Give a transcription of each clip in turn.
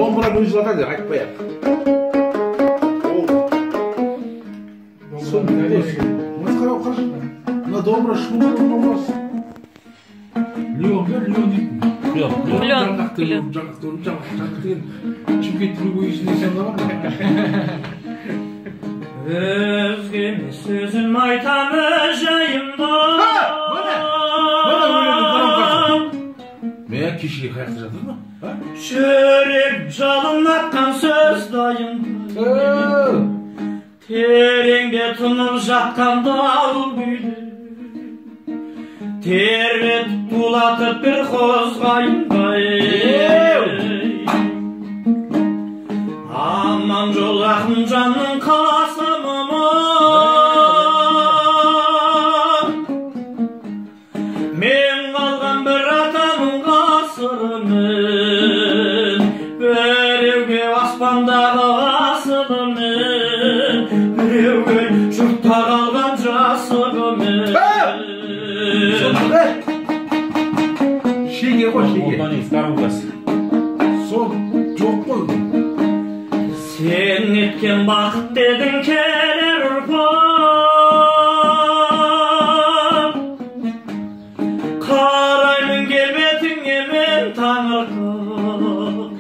Domra müziği var ya, айтпай-ақ. Масқара қарашы. Мына домра шумақ домрасы. Леон дейтін. Жаңғақ деген Шымкент любой ішіне саңлаған. Өзгеме сөзім айтамы жайымда. Мен кешеге қаяқта жатыр ма? Жүрек жалын атқан сөз дайын. Тереңде тұнып жатқан дауыл күйді. Тербетіп тулатып бір қозғайындай. Аман жол ақын жанның қасымыма. Мен қалған бір атаның ғасырымын. Біреуге аспандағы асылымын. Біреуге жұртта қалған жасығымын. Шеге ғой, шеге. Ondan iftarım kası. Сол жоқ қой. Сен еткен бақыт дедің келер ұрпақ. Қараймын келбетіңе мен таңырқап.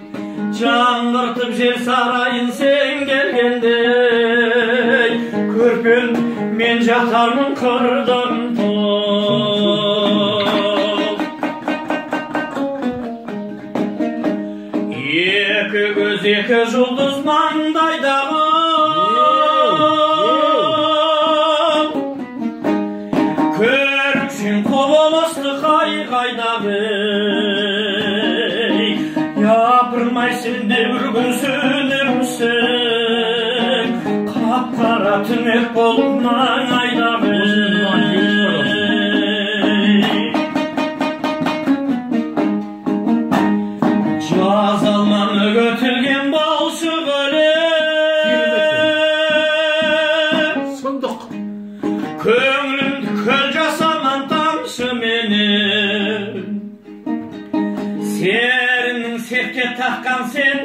Жаңғыртып жер сарайын сен келгендей. Көрпен мен жатармын қырдың екі көз екі жұлдыз маңдайдағы. Көріксен құбылысты қайдағы. Япырмай сен де бір күн сөнерсің. Қап-қара түнек болып маңайдағы. Жазалманы көтілген балшық өлең. Сұмдық. Көңілімді көл жасаман тамшы менен. Серінің сетке таққан сен